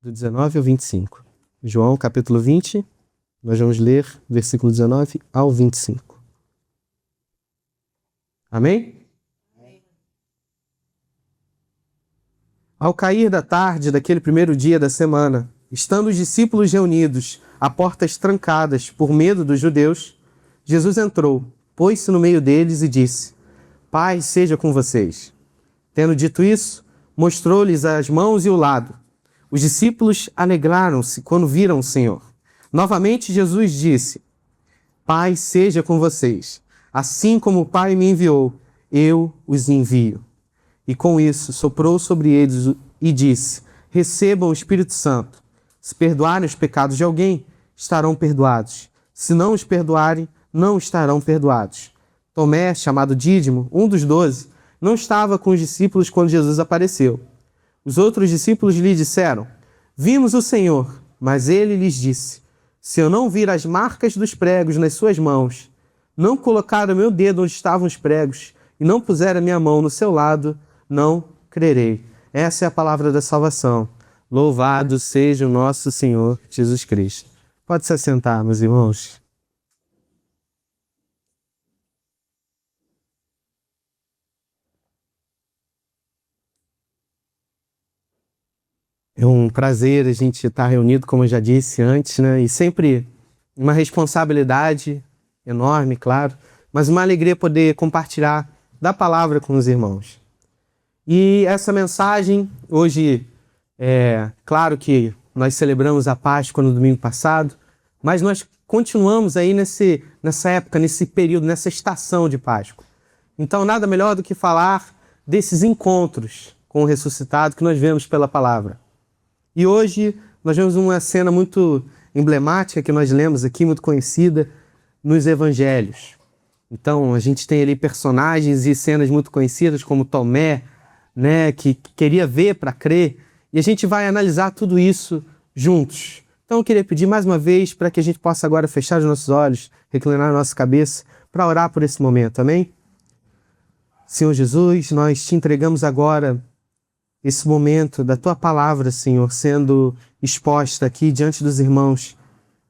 do 19 ao 25. João, capítulo 20, nós vamos ler versículo 19 ao 25. Amém? Ao cair da tarde daquele primeiro dia da semana, estando os discípulos reunidos, a portas trancadas por medo dos judeus, Jesus entrou, pôs-se no meio deles e disse: Paz seja com vocês. Tendo dito isso, mostrou-lhes as mãos e o lado. Os discípulos alegraram-se quando viram o Senhor. Novamente Jesus disse: Paz seja com vocês. Assim como o Pai me enviou, eu os envio. E com isso soprou sobre eles e disse: Recebam o Espírito Santo. Se perdoarem os pecados de alguém, estarão perdoados. Se não os perdoarem, não estarão perdoados. Tomé, chamado Dídimo, um dos 12, não estava com os discípulos quando Jesus apareceu. Os outros discípulos lhe disseram: Vimos o Senhor. Mas ele lhes disse: Se eu não vir as marcas dos pregos nas suas mãos, não colocar o meu dedo onde estavam os pregos e não puser a minha mão no seu lado, não crerei. Essa é a palavra da salvação. Louvado seja o nosso Senhor Jesus Cristo. Pode se assentar, meus irmãos. É um prazer a gente estar reunido, como eu já disse antes, né? E sempre uma responsabilidade enorme, claro, mas uma alegria poder compartilhar da palavra com os irmãos. E essa mensagem, hoje, claro que nós celebramos a Páscoa no domingo passado, mas nós continuamos aí nessa época, nesse período, nessa estação de Páscoa. Então, nada melhor do que falar desses encontros com o ressuscitado que nós vemos pela palavra. E hoje nós vemos uma cena muito emblemática que nós lemos aqui, muito conhecida, nos evangelhos. Então, a gente tem ali personagens e cenas muito conhecidas, como Tomé, né, que queria ver para crer, e a gente vai analisar tudo isso juntos. Então, eu queria pedir mais uma vez para que a gente possa agora fechar os nossos olhos, reclinar a nossa cabeça, para orar por esse momento, amém? Senhor Jesus, nós te entregamos agora esse momento da Tua palavra, Senhor, sendo exposta aqui diante dos irmãos,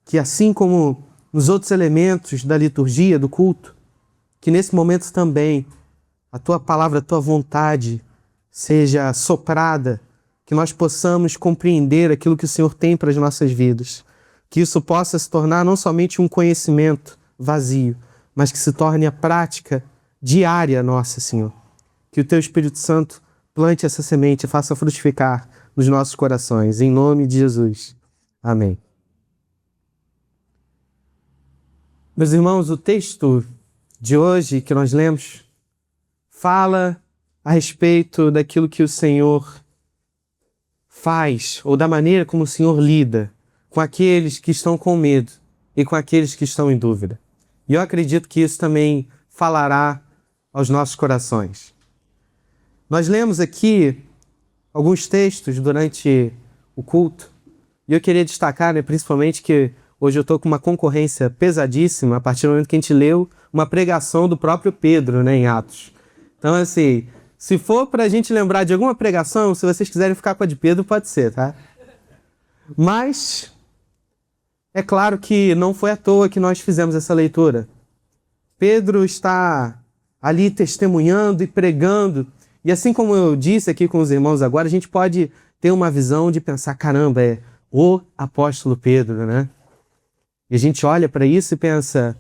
que assim como nos outros elementos da liturgia, do culto, que nesse momento também a Tua palavra, a Tua vontade seja soprada, que nós possamos compreender aquilo que o Senhor tem para as nossas vidas, que isso possa se tornar não somente um conhecimento vazio, mas que se torne a prática diária nossa, Senhor. Que o Teu Espírito Santo plante essa semente e faça frutificar nos nossos corações, em nome de Jesus. Amém. Meus irmãos, o texto de hoje que nós lemos fala a respeito daquilo que o Senhor faz, ou da maneira como o Senhor lida com aqueles que estão com medo e com aqueles que estão em dúvida. E eu acredito que isso também falará aos nossos corações. Nós lemos aqui alguns textos durante o culto, e eu queria destacar, principalmente, que hoje eu estou com uma concorrência pesadíssima a partir do momento que a gente leu uma pregação do próprio Pedro, em Atos. Então, assim, se for para a gente lembrar de alguma pregação, se vocês quiserem ficar com a de Pedro, pode ser, tá? Mas é claro que não foi à toa que nós fizemos essa leitura. Pedro está ali testemunhando e pregando. E assim como eu disse aqui com os irmãos agora, a gente pode ter uma visão de pensar, caramba, é o apóstolo Pedro, né? E a gente olha para isso e pensa,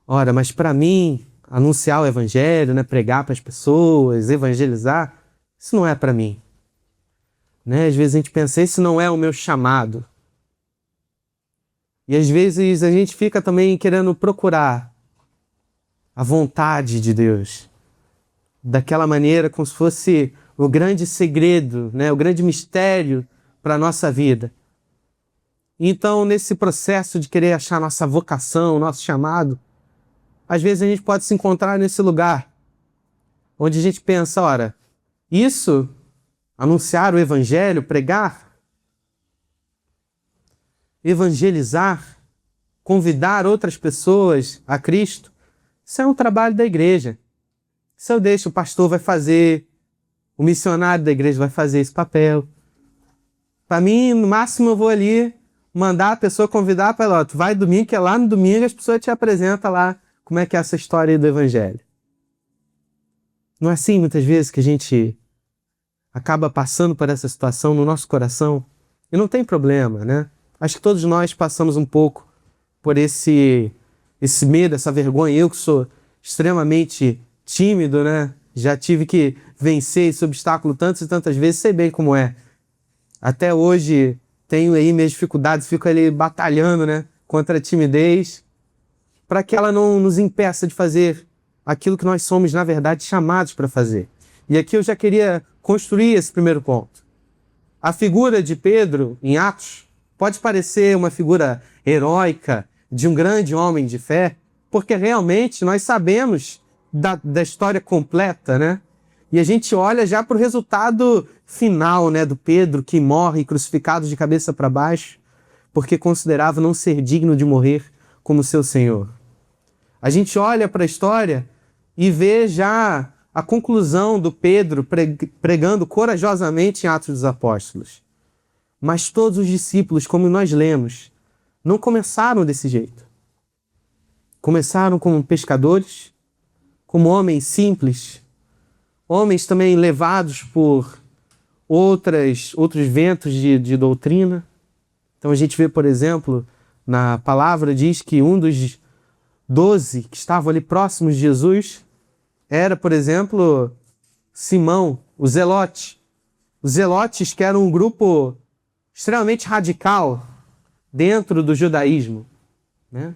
ora, mas para mim, anunciar o evangelho, pregar para as pessoas, evangelizar, isso não é para mim. Às vezes a gente pensa, esse não é o meu chamado. E às vezes a gente fica também querendo procurar a vontade de Deus, daquela maneira como se fosse o grande segredo, o grande mistério para a nossa vida. Então, nesse processo de querer achar nossa vocação, nosso chamado, às vezes a gente pode se encontrar nesse lugar onde a gente pensa, ora, isso, anunciar o evangelho, pregar, evangelizar, convidar outras pessoas a Cristo, isso é um trabalho da igreja. Se eu deixo, o pastor vai fazer, o missionário da igreja vai fazer esse papel. Para mim, no máximo, eu vou ali mandar a pessoa convidar para ela, tu vai domingo, que é lá no domingo as pessoas te apresentam lá como é que é essa história aí do evangelho. Não é assim, muitas vezes, que a gente acaba passando por essa situação no nosso coração? E não tem problema, né? Acho que todos nós passamos um pouco por esse medo, essa vergonha. Eu que sou extremamente tímido, né? Já tive que vencer esse obstáculo tantas e tantas vezes, sei bem como é. Até hoje tenho aí minhas dificuldades, fico ali batalhando, né? Contra a timidez, para que ela não nos impeça de fazer aquilo que nós somos, na verdade, chamados para fazer. E aqui eu já queria construir esse primeiro ponto. A figura de Pedro, em Atos, pode parecer uma figura heróica, de um grande homem de fé, porque realmente nós sabemos da história completa, né? E a gente olha já para o resultado final, né, do Pedro, que morre crucificado de cabeça para baixo, porque considerava não ser digno de morrer como seu Senhor. A gente olha para a história e vê já a conclusão do Pedro pregando corajosamente em Atos dos Apóstolos. Mas todos os discípulos, como nós lemos, não começaram desse jeito. Começaram como pescadores, como homens simples, homens também levados por outros ventos de doutrina. Então a gente vê, por exemplo, na palavra diz que um dos 12 que estavam ali próximos de Jesus era, por exemplo, Simão, o Zelote. Os Zelotes, que eram um grupo extremamente radical dentro do judaísmo, né?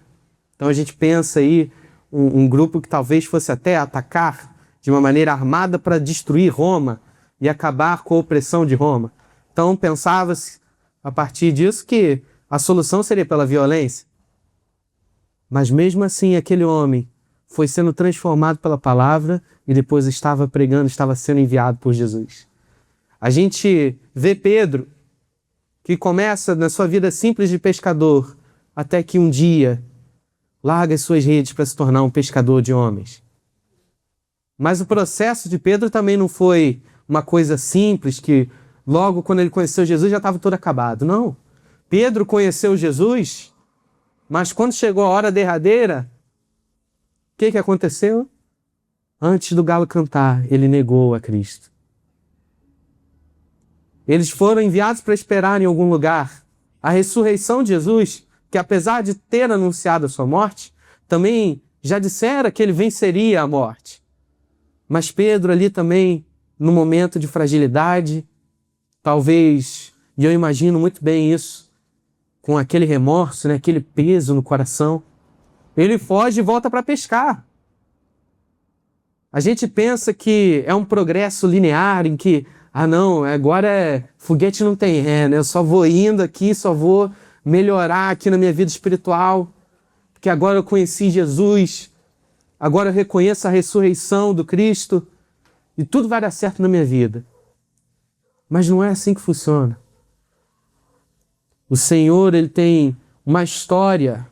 Então a gente pensa aí um grupo que talvez fosse até atacar de uma maneira armada para destruir Roma e acabar com a opressão de Roma. Então pensava-se, a partir disso, que a solução seria pela violência. Mas mesmo assim, aquele homem foi sendo transformado pela palavra e depois estava pregando, estava sendo enviado por Jesus. A gente vê Pedro, que começa na sua vida simples de pescador, até que um dia larga as suas redes para se tornar um pescador de homens. Mas o processo de Pedro também não foi uma coisa simples, que logo quando ele conheceu Jesus já estava todo acabado. Não. Pedro conheceu Jesus, mas quando chegou a hora derradeira, o que aconteceu? Antes do galo cantar, ele negou a Cristo. Eles foram enviados para esperar em algum lugar a ressurreição de Jesus, que apesar de ter anunciado a sua morte, também já dissera que ele venceria a morte. Mas Pedro ali também, no momento de fragilidade, talvez, e eu imagino muito bem isso, com aquele remorso, né, aquele peso no coração, ele foge e volta para pescar. A gente pensa que é um progresso linear em que, não, agora foguete não tem ré, né? Eu só vou indo aqui, só vou melhorar aqui na minha vida espiritual, porque agora eu conheci Jesus, agora eu reconheço a ressurreição do Cristo e tudo vai dar certo na minha vida. Mas não é assim que funciona. O Senhor, ele tem uma história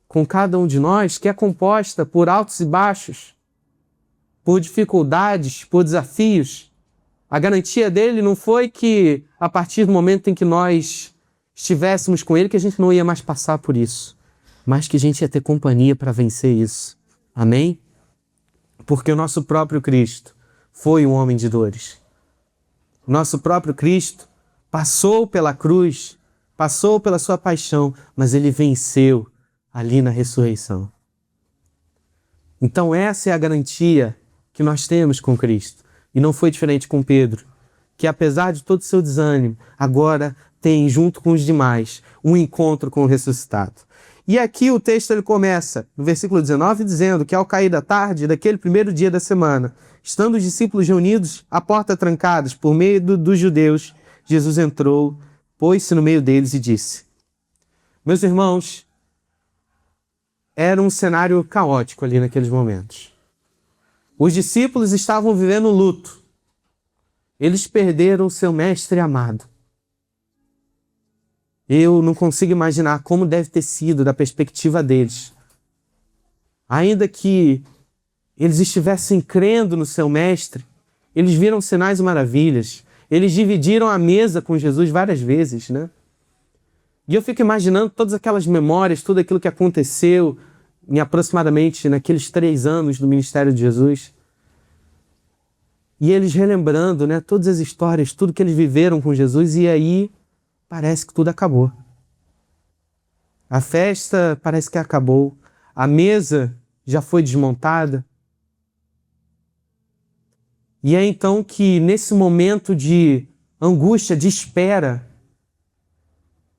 com cada um de nós que é composta por altos e baixos, por dificuldades, por desafios. A garantia dele não foi que, a partir do momento em que nós estivéssemos com ele, que a gente não ia mais passar por isso, mas que a gente ia ter companhia para vencer isso. Amém? Porque o nosso próprio Cristo foi um homem de dores. O nosso próprio Cristo passou pela cruz, passou pela sua paixão, mas ele venceu ali na ressurreição. Então essa é a garantia que nós temos com Cristo. E não foi diferente com Pedro, que apesar de todo o seu desânimo, agora tem, junto com os demais, um encontro com o ressuscitado. E aqui o texto ele começa, no versículo 19, dizendo que ao cair da tarde, daquele primeiro dia da semana, estando os discípulos reunidos, à porta trancadas, por meio dos judeus, Jesus entrou, pôs-se no meio deles e disse: meus irmãos, era um cenário caótico ali naqueles momentos. Os discípulos estavam vivendo luto. Eles perderam seu mestre amado. Eu não consigo imaginar como deve ter sido da perspectiva deles. Ainda que eles estivessem crendo no seu mestre, eles viram sinais e maravilhas. Eles dividiram a mesa com Jesus várias vezes, né? E eu fico imaginando todas aquelas memórias, tudo aquilo que aconteceu em aproximadamente naqueles 3 anos do ministério de Jesus. E eles relembrando, né, todas as histórias, tudo que eles viveram com Jesus, e aí parece que tudo acabou. A festa parece que acabou. A mesa já foi desmontada. E é então que, nesse momento de angústia, de espera,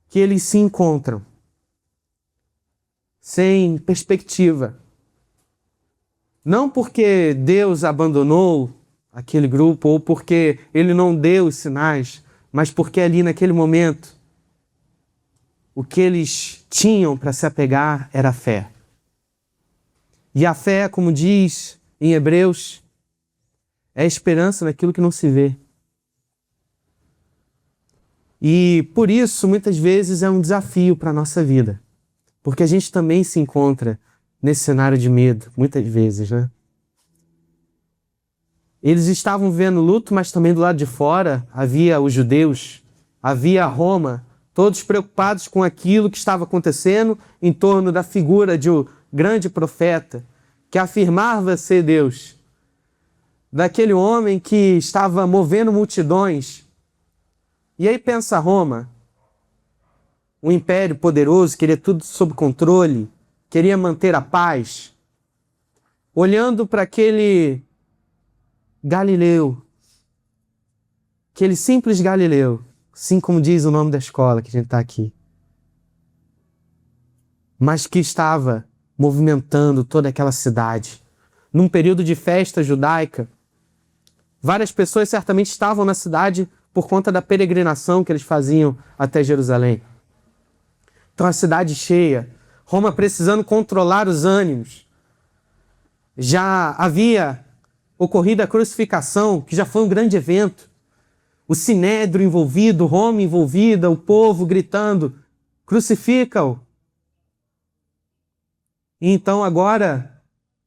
que eles se encontram, sem perspectiva. Não porque Deus abandonou aquele grupo, ou porque ele não deu os sinais, mas porque ali naquele momento, o que eles tinham para se apegar era a fé. E a fé, como diz em Hebreus, é a esperança naquilo que não se vê. E por isso, muitas vezes, é um desafio para a nossa vida. Porque a gente também se encontra nesse cenário de medo, muitas vezes, né? Eles estavam vivendo luto, mas também do lado de fora havia os judeus, havia Roma, todos preocupados com aquilo que estava acontecendo em torno da figura de um grande profeta que afirmava ser Deus. Daquele homem que estava movendo multidões. E aí pensa Roma, um império poderoso, queria tudo sob controle, queria manter a paz. Olhando para aquele Galileu, aquele simples Galileu, assim como diz o nome da escola que a gente está aqui, mas que estava movimentando toda aquela cidade. Num período de festa judaica, várias pessoas certamente estavam na cidade por conta da peregrinação que eles faziam até Jerusalém. Então a cidade cheia, Roma precisando controlar os ânimos. Já havia ocorrido a crucificação, que já foi um grande evento. O sinédrio envolvido, Roma envolvida, o povo gritando, crucifica-o. E então agora,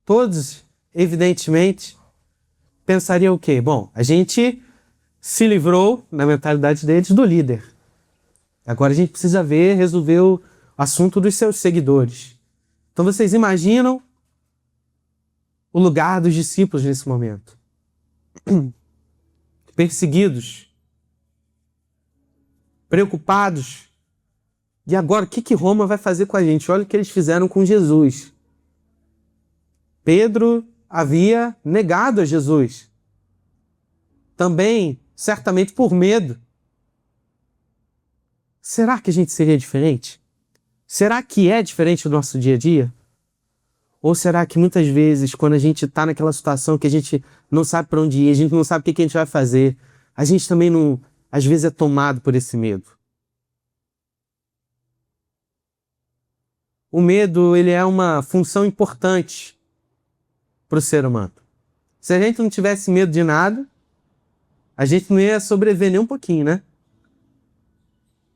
todos, evidentemente, pensariam o quê? Bom, a gente se livrou, na mentalidade deles, do líder. Agora a gente precisa resolver o assunto dos seus seguidores. Então vocês imaginam o lugar dos discípulos nesse momento. Perseguidos, preocupados. E agora, o que Roma vai fazer com a gente? Olha o que eles fizeram com Jesus. Pedro havia negado a Jesus. Também, certamente por medo. Será que a gente seria diferente? Será que é diferente do nosso dia a dia? Ou será que muitas vezes, quando a gente está naquela situação que a gente não sabe para onde ir, a gente não sabe o que a gente vai fazer, a gente também não, às vezes é tomado por esse medo? O medo, ele é uma função importante para o ser humano. Se a gente não tivesse medo de nada, a gente não ia sobreviver nem um pouquinho, né?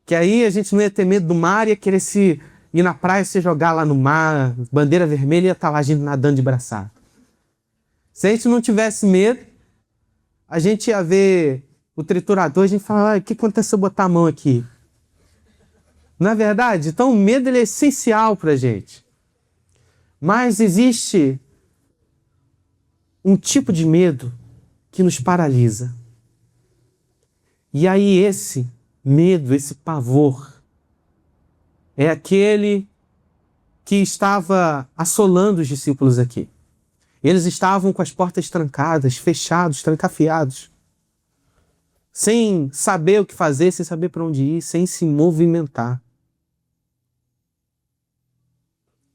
Que aí a gente não ia ter medo do mar, ia querer ir na praia, se jogar lá no mar, bandeira vermelha, ia estar lá a gente nadando de braçada. Se a gente não tivesse medo, a gente ia ver o triturador, a gente fala, o que acontece se eu botar a mão aqui? Não é verdade? Então o medo, ele é essencial para a gente. Mas existe um tipo de medo que nos paralisa. E aí esse medo, esse pavor, é aquele que estava assolando os discípulos aqui. Eles estavam com as portas trancadas, fechados, trancafiados, sem saber o que fazer, sem saber para onde ir, sem se movimentar.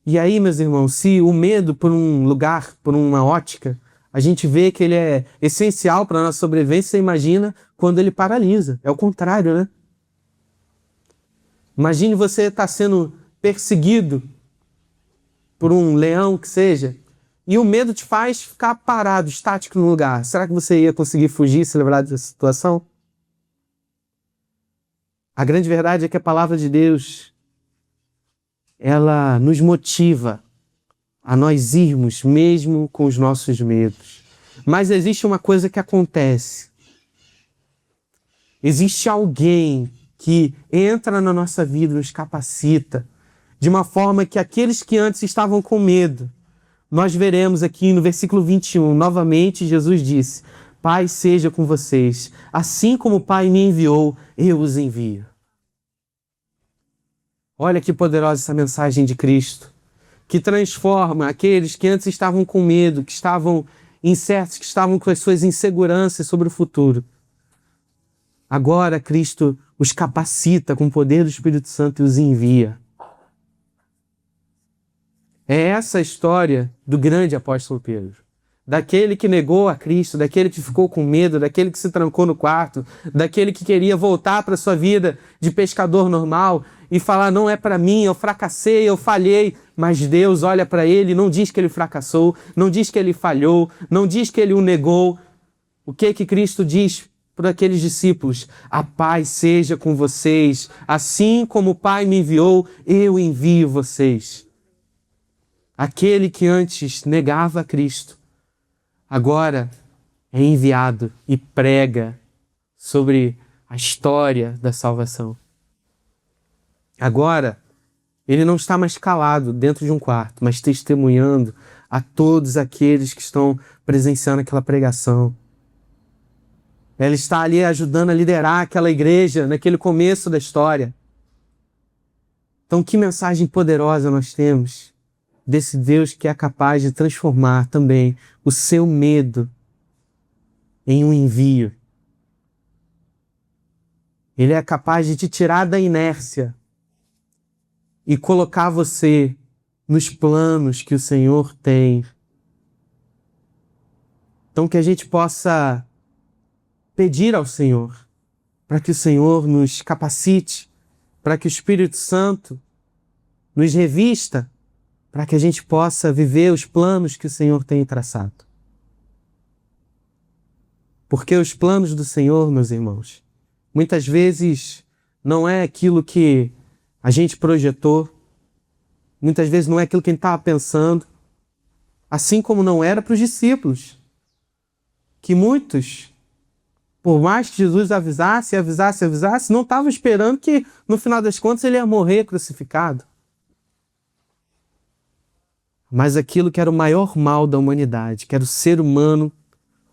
E aí, meus irmãos, se o medo por um lugar, por uma ótica, a gente vê que ele é essencial para a nossa sobrevivência, você imagina quando ele paralisa. É o contrário, né? Imagine você estar sendo perseguido por um leão que seja, e o medo te faz ficar parado, estático no lugar. Será que você ia conseguir fugir, se livrar dessa situação? A grande verdade é que a palavra de Deus, ela nos motiva a nós irmos mesmo com os nossos medos. Mas existe uma coisa que acontece. Existe alguém que entra na nossa vida, nos capacita, de uma forma que aqueles que antes estavam com medo, nós veremos aqui no versículo 21, novamente Jesus disse: Pai seja com vocês, assim como o Pai me enviou, eu os envio. Olha que poderosa essa mensagem de Cristo, que transforma aqueles que antes estavam com medo, que estavam incertos, que estavam com as suas inseguranças sobre o futuro. Agora Cristo os capacita com o poder do Espírito Santo e os envia. É essa a história do grande apóstolo Pedro. Daquele que negou a Cristo, daquele que ficou com medo, daquele que se trancou no quarto, daquele que queria voltar para a sua vida de pescador normal e falar: não é para mim, eu fracassei, eu falhei. Mas Deus olha para ele, não diz que ele fracassou, não diz que ele falhou, não diz que ele o negou. O que Cristo diz para aqueles discípulos? A paz seja com vocês, assim como o Pai me enviou, eu envio vocês. Aquele que antes negava a Cristo, agora é enviado e prega sobre a história da salvação. Agora, ele não está mais calado dentro de um quarto, mas testemunhando a todos aqueles que estão presenciando aquela pregação. Ele está ali ajudando a liderar aquela igreja naquele começo da história. Então, que mensagem poderosa nós temos desse Deus que é capaz de transformar também o seu medo em um envio. Ele é capaz de te tirar da inércia e colocar você nos planos que o Senhor tem. Então que a gente possa pedir ao Senhor para que o Senhor nos capacite, para que o Espírito Santo nos revista, para que a gente possa viver os planos que o Senhor tem traçado. Porque os planos do Senhor, meus irmãos, muitas vezes não é aquilo que a gente projetou, muitas vezes não é aquilo que a gente estava pensando, assim como não era para os discípulos, que muitos, por mais que Jesus avisasse, não estavam esperando que, no final das contas, ele ia morrer crucificado. Mas aquilo que era o maior mal da humanidade, que era o ser humano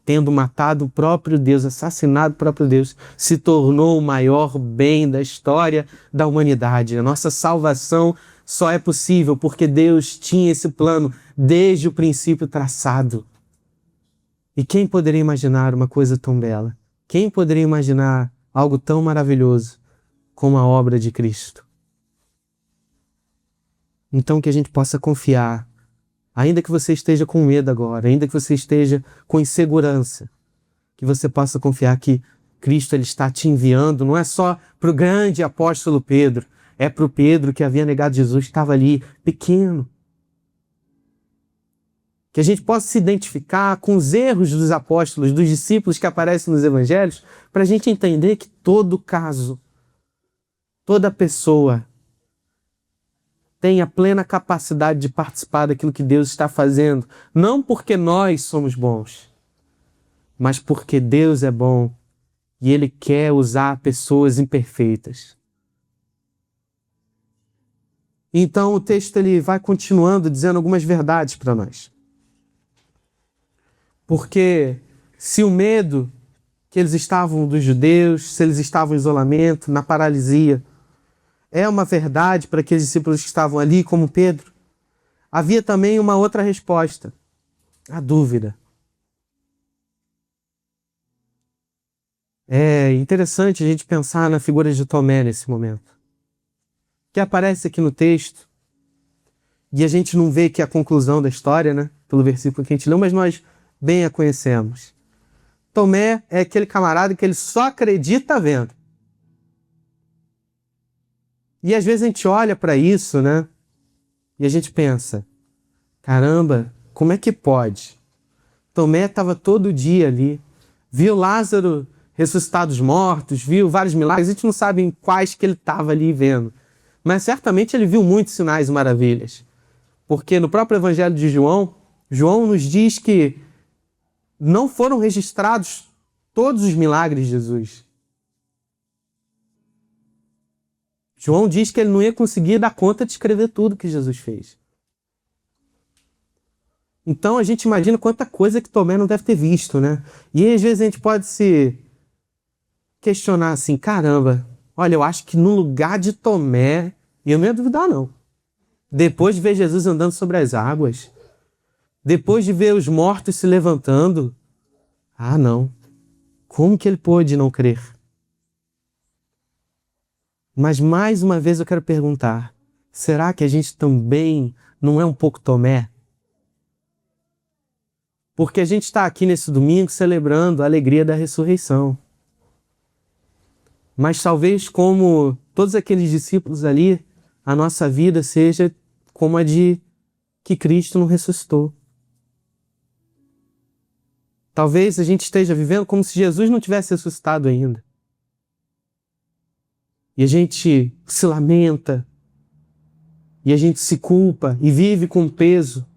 tendo matado o próprio Deus, assassinado o próprio Deus, se tornou o maior bem da história da humanidade. A nossa salvação só é possível porque Deus tinha esse plano desde o princípio traçado. E quem poderia imaginar uma coisa tão bela? Quem poderia imaginar algo tão maravilhoso como a obra de Cristo? Então que a gente possa confiar, ainda que você esteja com medo agora, ainda que você esteja com insegurança, que você possa confiar que Cristo ele está te enviando, não é só para o grande apóstolo Pedro, é para o Pedro que havia negado Jesus, estava ali pequeno. Que a gente possa se identificar com os erros dos apóstolos, dos discípulos que aparecem nos evangelhos, para a gente entender que todo caso, toda pessoa tem a plena capacidade de participar daquilo que Deus está fazendo, não porque nós somos bons, mas porque Deus é bom e Ele quer usar pessoas imperfeitas. Então o texto ele vai continuando dizendo algumas verdades para nós. Porque se o medo que eles estavam dos judeus, se eles estavam em isolamento, na paralisia, é uma verdade para aqueles discípulos que estavam ali, como Pedro, havia também uma outra resposta, a dúvida. É interessante a gente pensar na figura de Tomé nesse momento, que aparece aqui no texto, e a gente não vê que é a conclusão da história, né? Pelo versículo que a gente leu, mas nós bem a conhecemos. Tomé é aquele camarada que ele só acredita vendo. E às vezes a gente olha para isso, né? E a gente pensa, caramba, como é que pode? Tomé estava todo dia ali, viu Lázaro ressuscitar dos mortos, viu vários milagres, a gente não sabe em quais que ele estava ali vendo. Mas certamente ele viu muitos sinais e maravilhas. Porque no próprio Evangelho de João, João nos diz que não foram registrados todos os milagres de Jesus. João diz que ele não ia conseguir dar conta de escrever tudo que Jesus fez. Então a gente imagina quanta coisa que Tomé não deve ter visto, né? E aí, às vezes a gente pode se questionar assim, caramba, olha, eu acho que no lugar de Tomé, e eu não ia duvidar não, depois de ver Jesus andando sobre as águas, depois de ver os mortos se levantando, não, como que ele pôde não crer? Mas mais uma vez eu quero perguntar, será que a gente também não é um pouco Tomé? Porque a gente está aqui nesse domingo celebrando a alegria da ressurreição. Mas talvez, como todos aqueles discípulos ali, a nossa vida seja como a de que Cristo não ressuscitou. Talvez a gente esteja vivendo como se Jesus não tivesse ressuscitado ainda. E a gente se lamenta, e a gente se culpa, e vive com peso.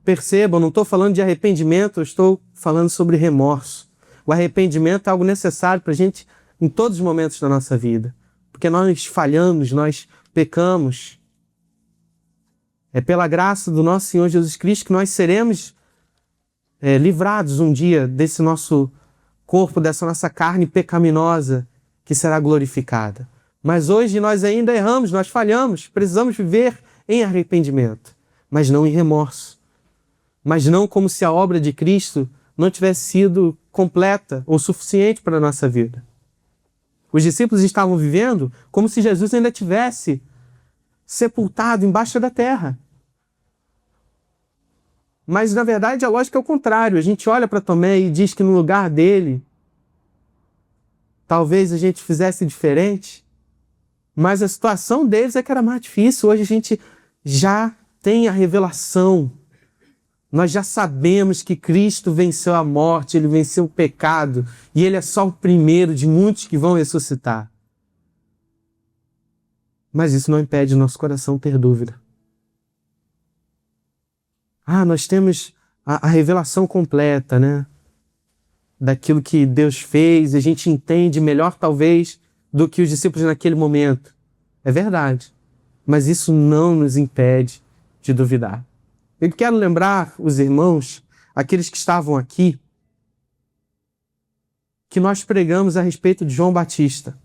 Percebam, não estou falando de arrependimento, eu estou falando sobre remorso. O arrependimento é algo necessário para a gente em todos os momentos da nossa vida. Porque nós falhamos, nós pecamos. É pela graça do nosso Senhor Jesus Cristo que nós seremos livrados um dia desse nosso corpo, dessa nossa carne pecaminosa que será glorificada. Mas hoje nós ainda erramos, nós falhamos, precisamos viver em arrependimento, mas não em remorso. Mas não como se a obra de Cristo não tivesse sido completa ou suficiente para a nossa vida. Os discípulos estavam vivendo como se Jesus ainda tivesse sepultado embaixo da terra. Mas, na verdade, a lógica é o contrário. A gente olha para Tomé e diz que no lugar dele, talvez a gente fizesse diferente, mas a situação deles é que era mais difícil. Hoje a gente já tem a revelação. Nós já sabemos que Cristo venceu a morte, Ele venceu o pecado, e Ele é só o primeiro de muitos que vão ressuscitar. Mas isso não impede o nosso coração ter dúvida. Nós temos a revelação completa, né? Daquilo que Deus fez, e a gente entende melhor, talvez, do que os discípulos naquele momento. É verdade. Mas isso não nos impede de duvidar. Eu quero lembrar os irmãos, aqueles que estavam aqui, que nós pregamos a respeito de João Batista,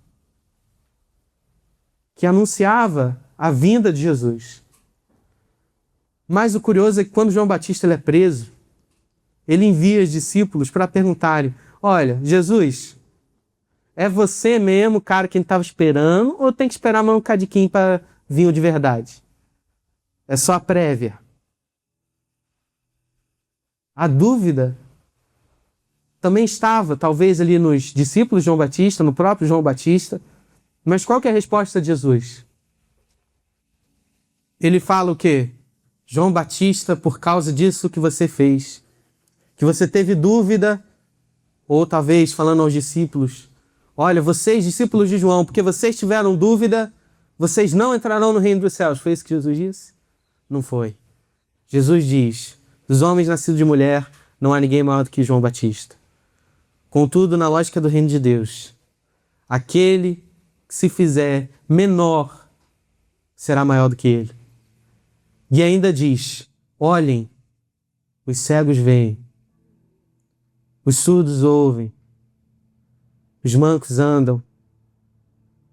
que anunciava a vinda de Jesus. Mas o curioso é que quando João Batista ele é preso, ele envia os discípulos para perguntarem, olha, Jesus, é você mesmo, cara, quem estava esperando, ou tem que esperar mais um cadiquinho para vir o de verdade? É só a prévia. A dúvida também estava, talvez, ali nos discípulos de João Batista, no próprio João Batista. Mas qual que é a resposta de Jesus? Ele fala o quê? João Batista, por causa disso que você fez, que você teve dúvida, ou talvez falando aos discípulos, olha, vocês, discípulos de João, porque vocês tiveram dúvida, vocês não entrarão no reino dos céus. Foi isso que Jesus disse? Não foi. Jesus diz, dos homens nascidos de mulher, não há ninguém maior do que João Batista. Contudo, na lógica do reino de Deus, aquele que se fizer menor será maior do que ele. E ainda diz, olhem, os cegos veem, os surdos ouvem, os mancos andam,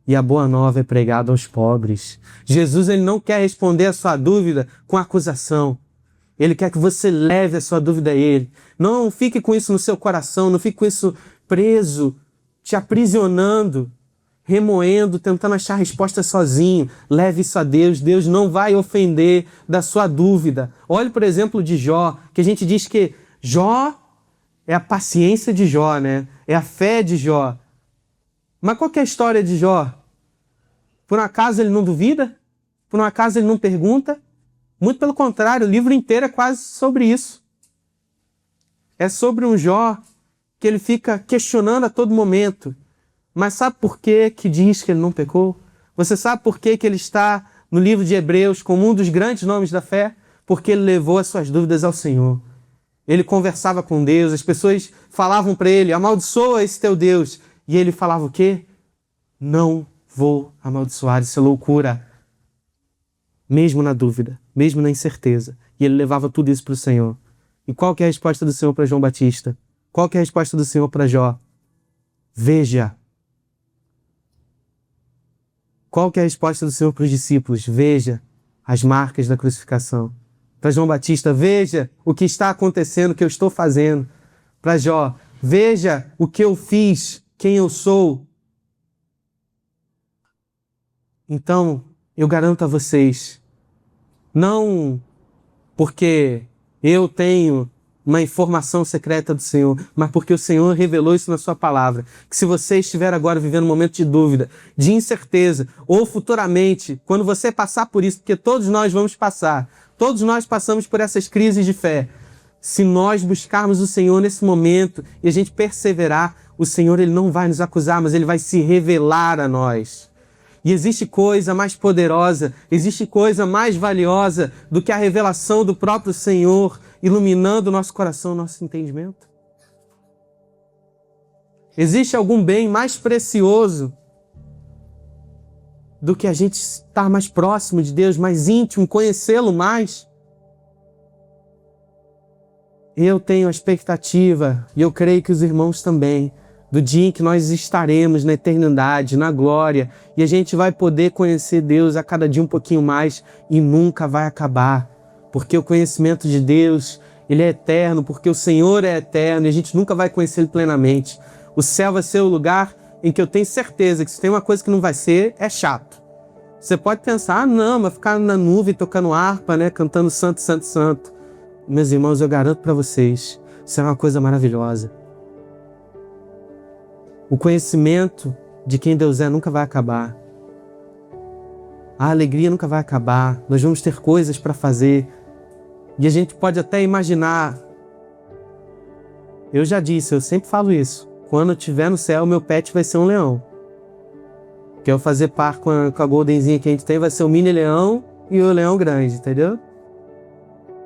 e a boa nova é pregada aos pobres. Jesus ele não quer responder a sua dúvida com acusação. Ele quer que você leve a sua dúvida a Ele. Não fique com isso no seu coração, não fique com isso preso, te aprisionando, remoendo, tentando achar a resposta sozinho. Leve isso a Deus. Deus não vai ofender da sua dúvida. Olhe, por exemplo, de Jó, que a gente diz que Jó é a paciência de Jó, né? É a fé de Jó. Mas qual que é a história de Jó? Por um acaso ele não duvida? Por um acaso ele não pergunta? Muito pelo contrário, o livro inteiro é quase sobre isso. É sobre um Jó que ele fica questionando a todo momento. Mas sabe por que diz que ele não pecou? Você sabe por que ele está no livro de Hebreus como um dos grandes nomes da fé? Porque ele levou as suas dúvidas ao Senhor. Ele conversava com Deus, as pessoas falavam para ele, amaldiçoa esse teu Deus. E ele falava o quê? Não vou amaldiçoar, isso é loucura. Mesmo na dúvida, mesmo na incerteza. E ele levava tudo isso para o Senhor. E qual que é a resposta do Senhor para João Batista? Qual que é a resposta do Senhor para Jó? Veja. Qual que é a resposta do Senhor para os discípulos? Veja as marcas da crucificação. Para João Batista, veja o que está acontecendo, o que eu estou fazendo. Para Jó, veja o que eu fiz, quem eu sou. Então, eu garanto a vocês, não porque eu tenho uma informação secreta do Senhor, mas porque o Senhor revelou isso na sua palavra, que se você estiver agora vivendo um momento de dúvida, de incerteza, ou futuramente, quando você passar por isso, porque todos nós vamos passar, todos nós passamos por essas crises de fé, se nós buscarmos o Senhor nesse momento e a gente perseverar, o Senhor ele não vai nos acusar, mas ele vai se revelar a nós. E existe coisa mais poderosa, existe coisa mais valiosa do que a revelação do próprio Senhor iluminando o nosso coração, o nosso entendimento? Existe algum bem mais precioso do que a gente estar mais próximo de Deus, mais íntimo, conhecê-lo mais? Eu tenho a expectativa, e eu creio que os irmãos também, do dia em que nós estaremos na eternidade, na glória, e a gente vai poder conhecer Deus a cada dia um pouquinho mais e nunca vai acabar, porque o conhecimento de Deus, ele é eterno, porque o Senhor é eterno e a gente nunca vai conhecer Ele plenamente. O céu vai ser o lugar em que eu tenho certeza que se tem uma coisa que não vai ser, é chato. Você pode pensar, não, mas ficar na nuvem tocando harpa, né, cantando santo, santo, santo. Meus irmãos, eu garanto para vocês, isso é uma coisa maravilhosa. O conhecimento de quem Deus é nunca vai acabar. A alegria nunca vai acabar. Nós vamos ter coisas para fazer. E a gente pode até imaginar. Eu já disse, eu sempre falo isso. Quando eu estiver no céu, meu pet vai ser um leão. Que eu fazer par com a goldenzinha que a gente tem, vai ser o mini leão e o leão grande, entendeu?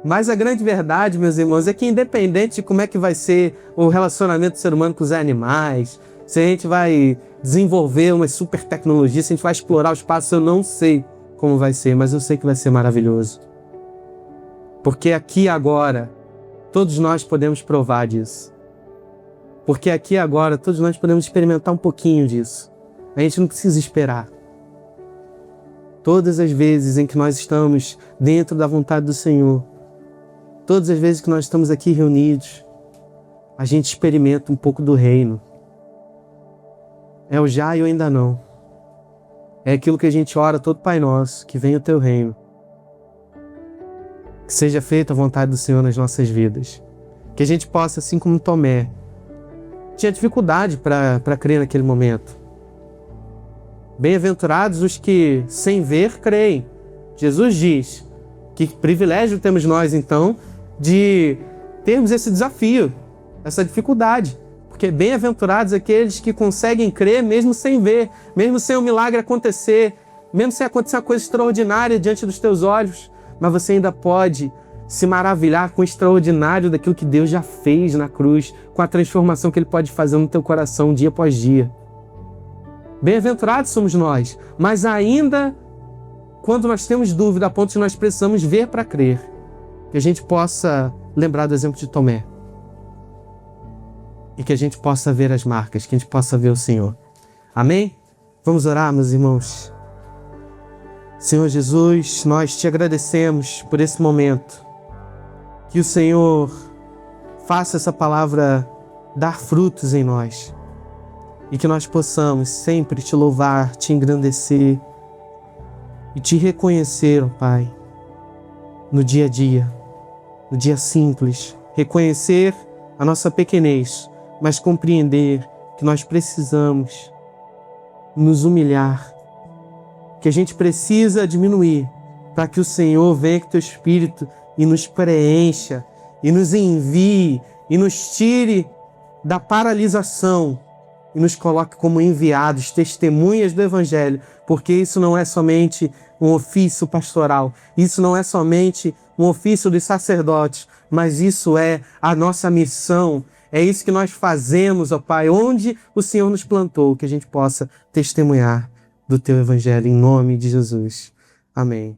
Mas a grande verdade, meus irmãos, é que independente de como é que vai ser o relacionamento do ser humano com os animais, se a gente vai desenvolver uma super tecnologia, se a gente vai explorar o espaço, eu não sei como vai ser, mas eu sei que vai ser maravilhoso. Porque aqui e agora, todos nós podemos provar disso. Porque aqui e agora, todos nós podemos experimentar um pouquinho disso. A gente não precisa esperar. Todas as vezes em que nós estamos dentro da vontade do Senhor, todas as vezes que nós estamos aqui reunidos, a gente experimenta um pouco do reino. É o já e o ainda não. É aquilo que a gente ora todo Pai Nosso, que venha o Teu reino. Que seja feita a vontade do Senhor nas nossas vidas. Que a gente possa, assim como Tomé, tinha dificuldade para crer naquele momento. Bem-aventurados os que, sem ver, creem. Jesus diz que privilégio temos nós, então, de termos esse desafio, essa dificuldade. Porque bem-aventurados aqueles que conseguem crer mesmo sem ver, mesmo sem o milagre acontecer, mesmo sem acontecer uma coisa extraordinária diante dos teus olhos, mas você ainda pode se maravilhar com o extraordinário daquilo que Deus já fez na cruz, com a transformação que Ele pode fazer no teu coração dia após dia. Bem-aventurados somos nós, mas ainda quando nós temos dúvida a ponto de nós precisamos ver para crer, que a gente possa lembrar do exemplo de Tomé. E que a gente possa ver as marcas, que a gente possa ver o Senhor. Amém? Vamos orar, meus irmãos. Senhor Jesus, nós te agradecemos por esse momento. Que o Senhor faça essa palavra dar frutos em nós. E que nós possamos sempre te louvar, te engrandecer e te reconhecer, ó Pai, no dia a dia, no dia simples. Reconhecer a nossa pequenez, mas compreender que nós precisamos nos humilhar, que a gente precisa diminuir para que o Senhor venha com o teu Espírito e nos preencha, e nos envie, e nos tire da paralisação e nos coloque como enviados, testemunhas do Evangelho, porque isso não é somente um ofício pastoral, isso não é somente um ofício dos sacerdotes, mas isso é a nossa missão, É isso que nós fazemos, ó Pai, onde o Senhor nos plantou, que a gente possa testemunhar do Teu Evangelho, em nome de Jesus. Amém.